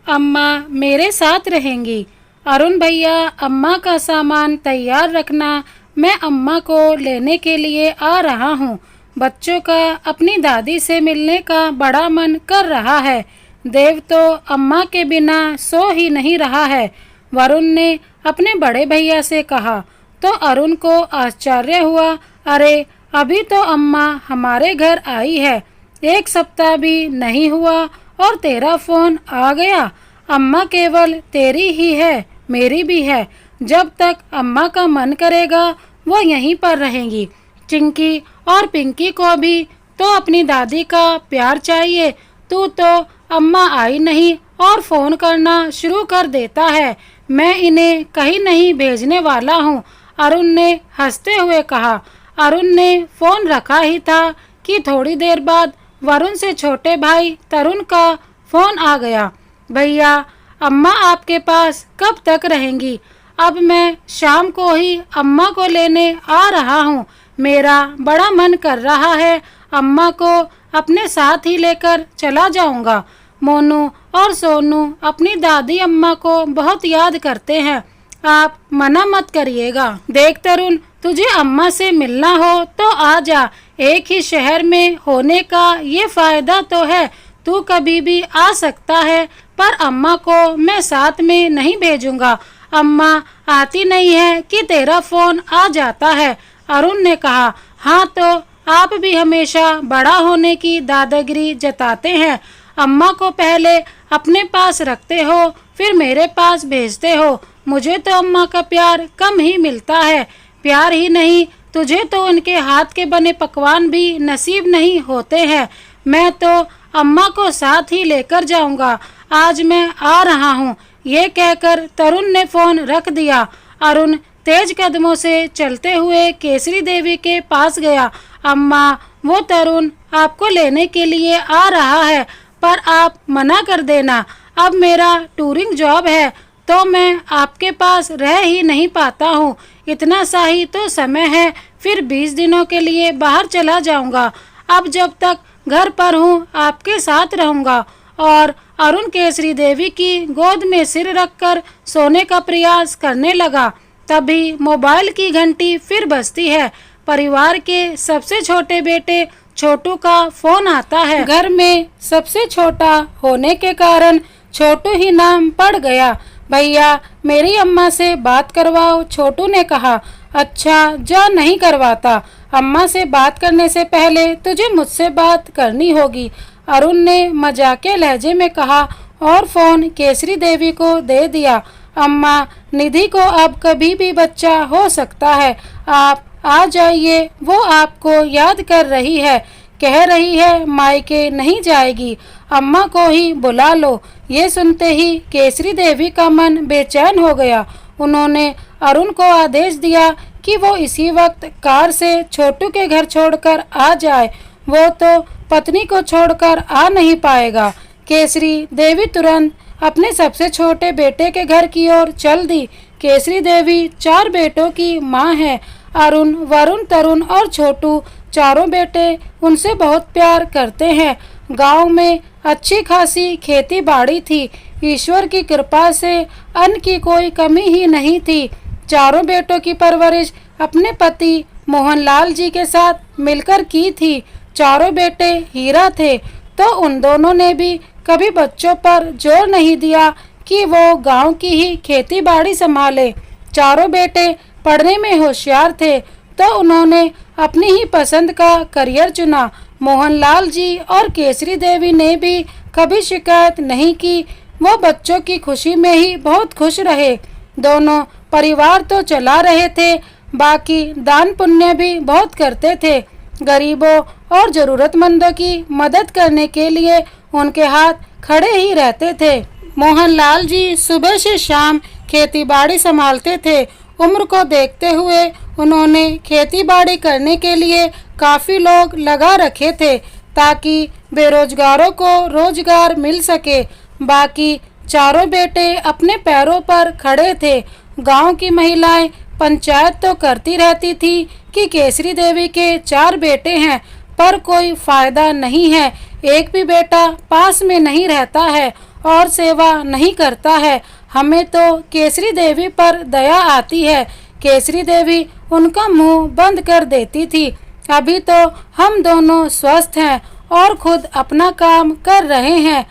अम्मा मेरे साथ रहेंगी। अरुण भैया अम्मा का सामान तैयार रखना, मैं अम्मा को लेने के लिए आ रहा हूँ। बच्चों का अपनी दादी से मिलने का बड़ा मन कर रहा है। देव तो अम्मा के बिना सो ही नहीं रहा है। वरुण ने अपने बड़े भैया से कहा तो अरुण को आश्चर्य हुआ। अरे अभी तो अम्मा हमारे घर आई है, 1 सप्ताह भी नहीं हुआ और तेरा फोन आ गया। अम्मा केवल तेरी ही है, मेरी भी है। जब तक अम्मा का मन करेगा वो यहीं पर रहेंगी। चिंकी और पिंकी को भी तो अपनी दादी का प्यार चाहिए। तू तो अम्मा आई नहीं और फोन करना शुरू कर देता है। मैं इन्हें कहीं नहीं भेजने वाला हूँ, अरुण ने हंसते हुए कहा। अरुण ने फोन रखा ही था कि थोड़ी देर बाद वरुण से छोटे भाई तरुण का फोन आ गया। भैया अम्मा आपके पास कब तक रहेंगी? अब मैं शाम को ही अम्मा को लेने आ रहा हूँ। मेरा बड़ा मन कर रहा है, अम्मा को अपने साथ ही लेकर चला जाऊंगा। मोनू और सोनू अपनी दादी अम्मा को बहुत याद करते हैं, आप मना मत करिएगा। देख तरुण, तुझे अम्मा से मिलना हो तो आ जा। एक ही शहर में होने का ये फायदा तो है, तू कभी भी आ सकता है। पर अम्मा को मैं साथ में नहीं भेजूंगा। अम्मा आती नहीं है कि तेरा फोन आ जाता है, अरुण ने कहा। हाँ तो आप भी हमेशा बड़ा होने की दादागिरी जताते हैं। अम्मा को पहले अपने पास रखते हो फिर मेरे पास भेजते हो। मुझे तो अम्मा का प्यार कम ही मिलता है। प्यार ही नहीं, तुझे तो उनके हाथ के बने पकवान भी नसीब नहीं होते हैं। मैं तो अम्मा को साथ ही लेकर जाऊंगा। आज मैं आ रहा हूँ, ये कहकर तरुण ने फोन रख दिया। अरुण तेज कदमों से चलते हुए केसरी देवी के पास गया। अम्मा, वो तरुण आपको लेने के लिए आ रहा है, पर आप मना कर देना। अब मेरा टूरिंग जॉब है तो मैं आपके पास रह ही नहीं पाता हूँ। इतना सा ही तो समय है, फिर 20 दिनों के लिए बाहर चला जाऊंगा। अब जब तक घर पर हूँ आपके साथ रहूंगा। और अरुण केसरी देवी की गोद में सिर रखकर सोने का प्रयास करने लगा। तभी मोबाइल की घंटी फिर बजती है। परिवार के सबसे छोटे बेटे छोटू का फोन आता है। घर में सबसे छोटा होने के कारण छोटू ही नाम पड़ गया। भैया मेरी अम्मा से बात करवाओ, छोटू ने कहा। अच्छा जा, नहीं करवाता। अम्मा से बात करने से पहले तुझे मुझसे बात करनी होगी, अरुण ने मजाकिया लहजे में कहा और फोन केसरी देवी को दे दिया। अम्मा, निधि को अब कभी भी बच्चा हो सकता है, आप आ जाइए, वो आपको याद कर रही है, कह रही है मायके नहीं जाएगी, अम्मा को ही बुला लो। ये सुनते ही केसरी देवी का मन बेचैन हो गया। उन्होंने अरुण को आदेश दिया कि वो इसी वक्त कार से छोटू के घर छोड़कर आ जाए। वो तो पत्नी को छोड़कर आ नहीं पाएगा। केसरी देवी तुरंत अपने सबसे छोटे बेटे के घर की ओर चल दी। केसरी देवी 4 बेटों की माँ है। अरुण, वरुण, तरुण और छोटू, चारों बेटे उनसे बहुत प्यार करते हैं। गांव में अच्छी खासी खेती बाड़ी थी। ईश्वर की कृपा से अन्न की कोई कमी ही नहीं थी। चारों बेटों की परवरिश अपने पति मोहनलाल जी के साथ मिलकर की थी। चारों बेटे हीरा थे, तो उन दोनों ने भी कभी बच्चों पर जोर नहीं दिया कि वो गांव की ही खेती बाड़ी संभाले। चारों बेटे पढ़ने में होशियार थे, तो उन्होंने अपनी ही पसंद का करियर चुना। मोहनलाल जी और केसरी देवी ने भी कभी शिकायत नहीं की। वो बच्चों की खुशी में ही बहुत खुश रहे। दोनों परिवार तो चला रहे थे, बाकी दान पुण्य भी बहुत करते थे। गरीबों और जरूरतमंदों की मदद करने के लिए उनके हाथ खड़े ही रहते थे। मोहनलाल जी सुबह से शाम खेती बाड़ी संभालते थे। उम्र को देखते हुए उन्होंने खेती बाड़ी करने के लिए काफ़ी लोग लगा रखे थे, ताकि बेरोजगारों को रोजगार मिल सके। बाकी चारों बेटे अपने पैरों पर खड़े थे। गांव की महिलाएं पंचायत तो करती रहती थी कि केसरी देवी के 4 बेटे हैं, पर कोई फायदा नहीं है। एक भी बेटा पास में नहीं रहता है और सेवा नहीं करता है। हमें तो केसरी देवी पर दया आती है। केसरी देवी उनका मुंह बंद कर देती थी। अभी तो हम दोनों स्वस्थ हैं और खुद अपना काम कर रहे हैं।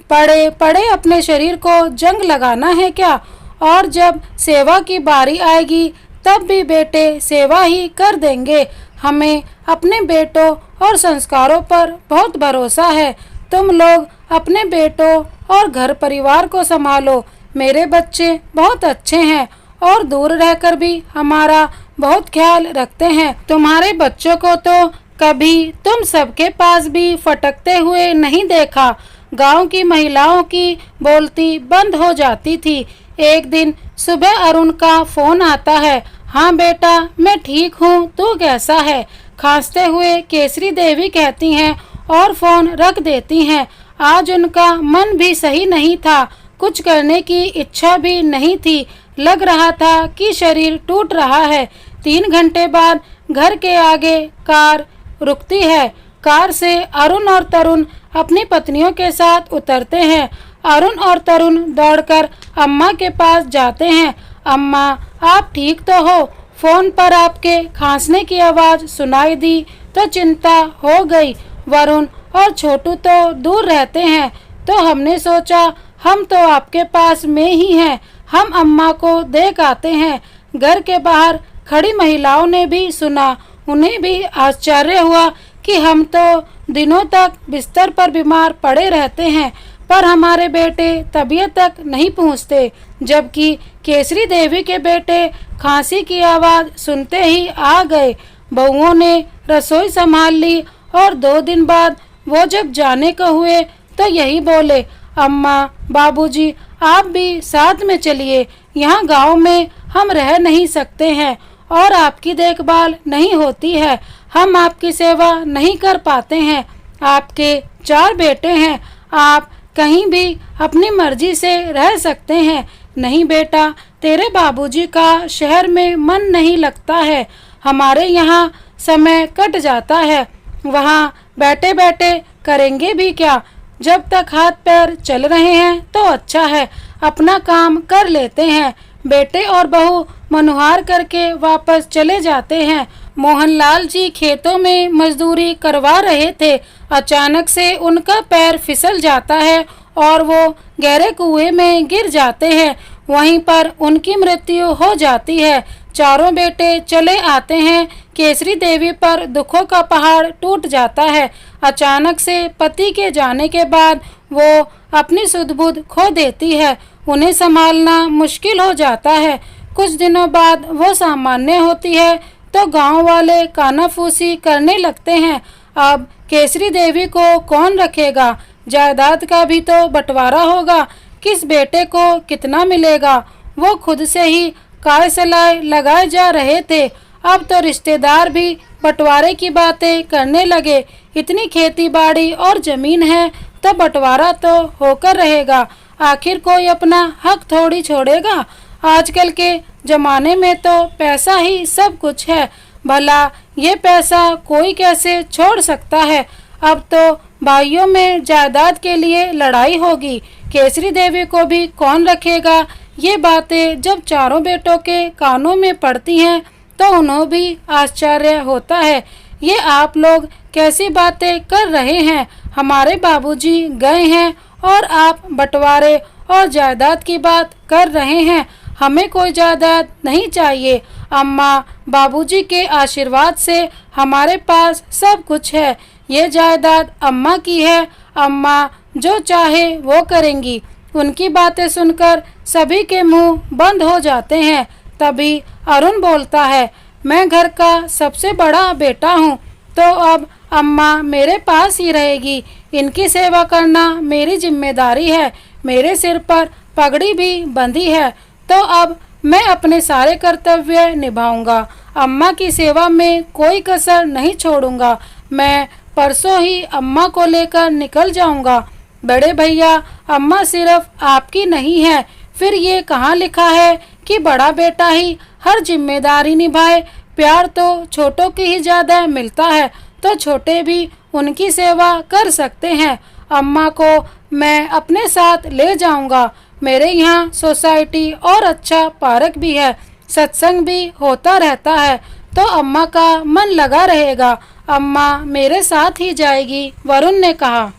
पड़े पड़े अपने शरीर को जंग लगाना है क्या? और जब सेवा की बारी आएगी तब भी बेटे सेवा ही कर देंगे। हमें अपने बेटों और संस्कारों पर बहुत भरोसा है। तुम लोग अपने बेटों और घर परिवार को संभालो। मेरे बच्चे बहुत अच्छे हैं और दूर रहकर भी हमारा बहुत ख्याल रखते हैं। तुम्हारे बच्चों को तो कभी तुम सबके पास भी फटकते हुए नहीं देखा। गांव की महिलाओं की बोलती बंद हो जाती थी। एक दिन सुबह अरुण का फोन आता है। हाँ बेटा, मैं ठीक हूँ, तू कैसा है? खांसते हुए केसरी देवी कहती हैं और फोन रख देती हैं। आज उनका मन भी सही नहीं था, कुछ करने की इच्छा भी नहीं थी। लग रहा था कि शरीर टूट रहा है। 3 घंटे बाद घर के आगे कार रुकती है। कार से अरुण और तरुण अपनी पत्नियों के साथ उतरते हैं। अरुण और तरुण दौड़कर अम्मा के पास जाते हैं। अम्मा, आप ठीक तो हो? फोन पर आपके खांसने की आवाज़ सुनाई दी तो चिंता हो गई। वरुण और छोटू तो दूर रहते हैं, तो हमने सोचा हम तो आपके पास में ही हैं, हम अम्मा को देख आते हैं। घर के बाहर खड़ी महिलाओं ने भी सुना। उन्हें भी आश्चर्य हुआ कि हम तो दिनों तक बिस्तर पर बीमार पड़े रहते हैं, पर हमारे बेटे तबीयत तक नहीं पहुँचते। जबकि केसरी देवी के बेटे खांसी की आवाज़ सुनते ही आ गए। बहुओं ने रसोई संभाल ली और 2 दिन बाद वो जब जाने को हुए तो यही बोले, अम्मा, बाबूजी, आप भी साथ में चलिए। यहाँ गांव में हम रह नहीं सकते हैं और आपकी देखभाल नहीं होती है। हम आपकी सेवा नहीं कर पाते हैं। आपके 4 बेटे हैं, आप कहीं भी अपनी मर्जी से रह सकते हैं। नहीं बेटा, तेरे बाबूजी का शहर में मन नहीं लगता है। हमारे यहाँ समय कट जाता है। वहाँ बैठे बैठे करेंगे भी क्या? जब तक हाथ पैर चल रहे हैं तो अच्छा है, अपना काम कर लेते हैं। बेटे और बहू मनुहार करके वापस चले जाते हैं। मोहनलाल जी खेतों में मजदूरी करवा रहे थे। अचानक से उनका पैर फिसल जाता है और वो गहरे कुएं में गिर जाते हैं। वहीं पर उनकी मृत्यु हो जाती है। चारों बेटे चले आते हैं। केसरी देवी पर दुखों का पहाड़ टूट जाता है। अचानक से पति के जाने के बाद वो अपनी सुध-बुध खो देती है। उन्हें संभालना मुश्किल हो जाता है। कुछ दिनों बाद वो सामान्य होती है तो गांव वाले कानाफूसी करने लगते हैं। अब केसरी देवी को कौन रखेगा? जायदाद का भी तो बंटवारा होगा। किस बेटे को कितना मिलेगा? वो खुद से ही काय सलाय लगाए जा रहे थे। अब तो रिश्तेदार भी बंटवारे की बातें करने लगे। इतनी खेती बाड़ी और जमीन है तो बंटवारा तो होकर रहेगा। आखिर कोई अपना हक थोड़ी छोड़ेगा। आजकल के जमाने में तो पैसा ही सब कुछ है। भला ये पैसा कोई कैसे छोड़ सकता है? अब तो भाइयों में जायदाद के लिए लड़ाई होगी। केसरी देवी को भी कौन रखेगा? ये बातें जब चारों बेटों के कानों में पड़ती हैं तो उन्हें भी आश्चर्य होता है। ये आप लोग कैसी बातें कर रहे हैं? हमारे बाबूजी गए हैं और आप बंटवारे और जायदाद की बात कर रहे हैं। हमें कोई जायदाद नहीं चाहिए। अम्मा, बाबूजी के आशीर्वाद से हमारे पास सब कुछ है। ये जायदाद अम्मा की है। अम्मा जो चाहे वो करेंगी। उनकी बातें सुनकर सभी के मुंह बंद हो जाते हैं। तभी अरुण बोलता है, मैं घर का सबसे बड़ा बेटा हूँ, तो अब अम्मा मेरे पास ही रहेगी। इनकी सेवा करना मेरी जिम्मेदारी है। मेरे सिर पर पगड़ी भी बंधी है, तो अब मैं अपने सारे कर्तव्य निभाऊंगा। अम्मा की सेवा में कोई कसर नहीं छोड़ूंगा। मैं परसों ही अम्मा को लेकर निकल जाऊंगा। बड़े भैया, अम्मा सिर्फ आपकी नहीं है। फिर ये कहाँ लिखा है कि बड़ा बेटा ही हर जिम्मेदारी निभाए? प्यार तो छोटों की ही ज़्यादा मिलता है, तो छोटे भी उनकी सेवा कर सकते हैं। अम्मा को मैं अपने साथ ले जाऊंगा। मेरे यहाँ सोसाइटी और अच्छा पार्क भी है, सत्संग भी होता रहता है, तो अम्मा का मन लगा रहेगा। अम्मा मेरे साथ ही जाएगी, वरुण ने कहा।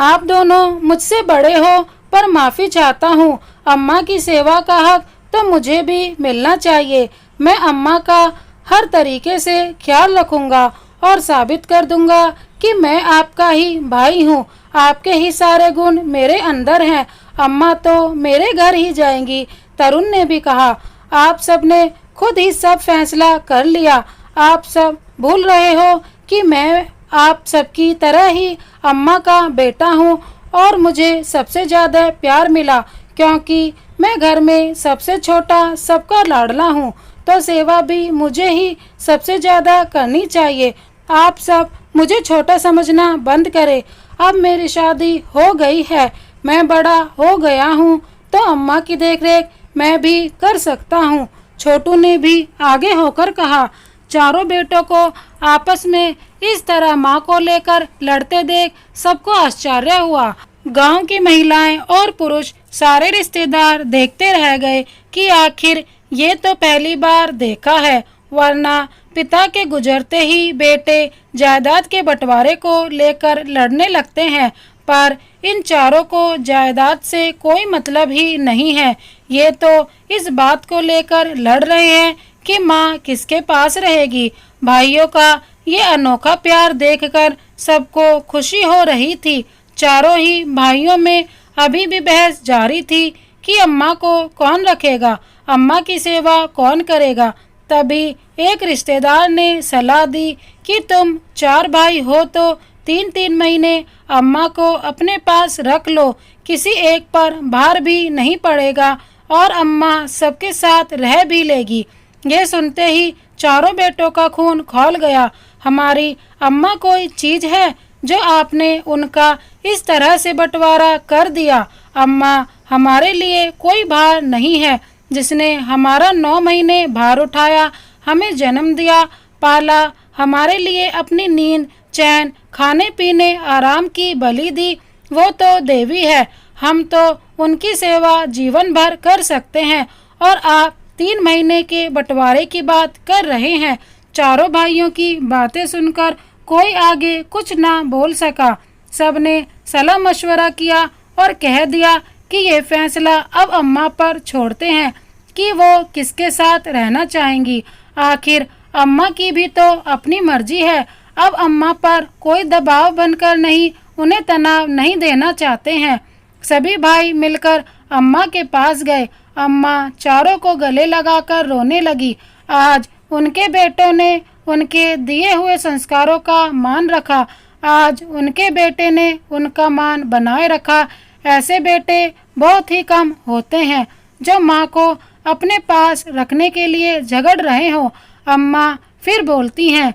आप दोनों मुझसे बड़े हो, पर माफ़ी चाहता हूँ। अम्मा की सेवा का हक तो मुझे भी मिलना चाहिए। मैं अम्मा का हर तरीके से ख्याल रखूंगा और साबित कर दूंगा कि मैं आपका ही भाई हूँ। आपके ही सारे गुण मेरे अंदर हैं। अम्मा तो मेरे घर ही जाएंगी। तरुण ने भी कहा। आप सब ने खुद ही सब फैसला कर लिया। आप सब भूल रहे हो कि मैं आप सबकी तरह ही अम्मा का बेटा हूँ और मुझे सबसे ज़्यादा प्यार मिला क्योंकि मैं घर में सबसे छोटा, सबका लाडला हूँ, तो सेवा भी मुझे ही सबसे ज़्यादा करनी चाहिए। आप सब मुझे छोटा समझना बंद करें। अब मेरी शादी हो गई है, मैं बड़ा हो गया हूँ, तो अम्मा की देखरेख मैं भी कर सकता हूँ। छोटू ने भी आगे होकर कहा। चारों बेटों को आपस में इस तरह माँ को लेकर लड़ते देख सबको आश्चर्य हुआ। गांव की महिलाएं और पुरुष, सारे रिश्तेदार देखते रह गए कि आखिर ये तो पहली बार देखा है, वरना पिता के गुजरते ही बेटे जायदाद के बंटवारे को लेकर लड़ने लगते हैं। पर इन चारों को जायदाद से कोई मतलब ही नहीं है। ये तो इस बात को लेकर लड़ रहे हैं कि माँ किसके पास रहेगी। भाइयों का ये अनोखा प्यार देखकर सबको खुशी हो रही थी। चारों ही भाइयों में अभी भी बहस जारी थी कि अम्मा को कौन रखेगा, अम्मा की सेवा कौन करेगा। तभी एक रिश्तेदार ने सलाह दी कि तुम 4 भाई हो तो 3-3 महीने अम्मा को अपने पास रख लो, किसी एक पर भार भी नहीं पड़ेगा और अम्मा सबके साथ रह भी लेगी। ये सुनते ही चारों बेटों का खून खौल गया। हमारी अम्मा कोई चीज है जो आपने उनका इस तरह से बंटवारा कर दिया। अम्मा हमारे लिए कोई भार नहीं है, जिसने हमारा 9 महीने भार उठाया, हमें जन्म दिया, पाला, हमारे लिए अपनी नींद, चैन, खाने पीने, आराम की बलि दी, वो तो देवी है। हम तो उनकी सेवा जीवन भर कर सकते हैं और आप 3 महीने के बंटवारे की बात कर रहे हैं। चारों भाइयों की बातें सुनकर कोई आगे कुछ ना बोल सका। सबने सलाह मशवरा किया और कह दिया कि ये फैसला अब अम्मा पर छोड़ते हैं कि वो किसके साथ रहना चाहेंगी। आखिर अम्मा की भी तो अपनी मर्जी है। अब अम्मा पर कोई दबाव बनकर नहीं, उन्हें तनाव नहीं देना चाहते हैं। सभी भाई मिलकर अम्मा के पास गए। अम्मा चारों को गले लगाकर रोने लगी। आज उनके बेटों ने उनके दिए हुए संस्कारों का मान रखा। आज उनके बेटे ने उनका मान बनाए रखा। ऐसे बेटे बहुत ही कम होते हैं जो माँ को अपने पास रखने के लिए झगड़ रहे हो। अम्मा फिर बोलती हैं,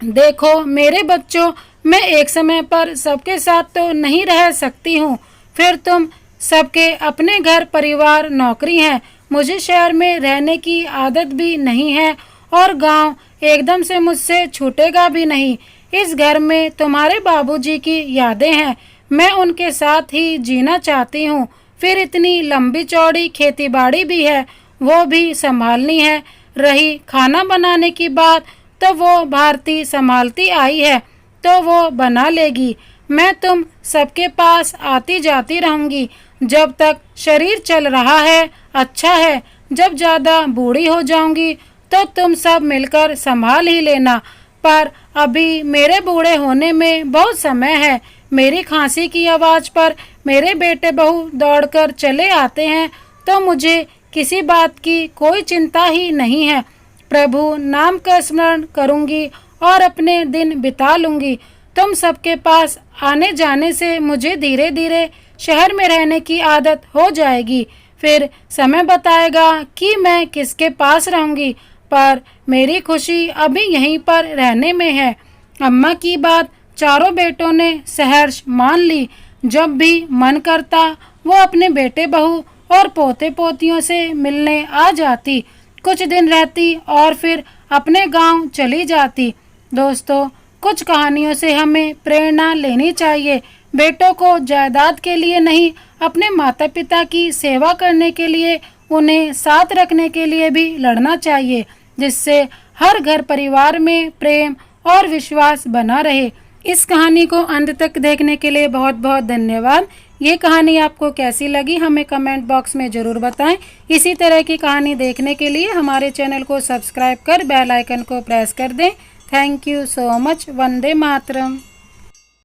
देखो मेरे बच्चों, मैं एक समय पर सबके साथ तो नहीं रह सकती हूँ। फिर तुम सबके अपने घर परिवार नौकरी हैं। मुझे शहर में रहने की आदत भी नहीं है और गांव एकदम से मुझसे छूटेगा भी नहीं। इस घर में तुम्हारे बाबूजी की यादें हैं, मैं उनके साथ ही जीना चाहती हूँ। फिर इतनी लंबी चौड़ी खेतीबाड़ी भी है, वो भी संभालनी है। रही खाना बनाने की बात, तो वो भारती संभालती आई है, तो वो बना लेगी। मैं तुम सबके पास आती जाती रहूंगी जब तक शरीर चल रहा है। अच्छा है, जब ज़्यादा बूढ़ी हो जाऊंगी तो तुम सब मिलकर संभाल ही लेना। पर अभी मेरे बूढ़े होने में बहुत समय है। मेरी खांसी की आवाज़ पर मेरे बेटे बहू दौड़कर चले आते हैं, तो मुझे किसी बात की कोई चिंता ही नहीं है। प्रभु नाम का स्मरण करूंगी और अपने दिन बिता लूंगी। तुम सबके पास आने जाने से मुझे धीरे धीरे शहर में रहने की आदत हो जाएगी। फिर समय बताएगा कि मैं किसके पास रहूंगी, पर मेरी खुशी अभी यहीं पर रहने में है। अम्मा की बात चारों बेटों ने सहर्ष मान ली। जब भी मन करता वो अपने बेटे बहू और पोते पोतियों से मिलने आ जाती, कुछ दिन रहती और फिर अपने गांव चली जाती। दोस्तों, कुछ कहानियों से हमें प्रेरणा लेनी चाहिए। बेटों को जायदाद के लिए नहीं, अपने माता पिता की सेवा करने के लिए, उन्हें साथ रखने के लिए भी लड़ना चाहिए, जिससे हर घर परिवार में प्रेम और विश्वास बना रहे। इस कहानी को अंत तक देखने के लिए बहुत बहुत धन्यवाद। ये कहानी आपको कैसी लगी हमें कमेंट बॉक्स में ज़रूर बताएं। इसी तरह की कहानी देखने के लिए हमारे चैनल को सब्सक्राइब कर बेल आइकन को प्रेस कर दें। Thank you so much. Vande Mataram.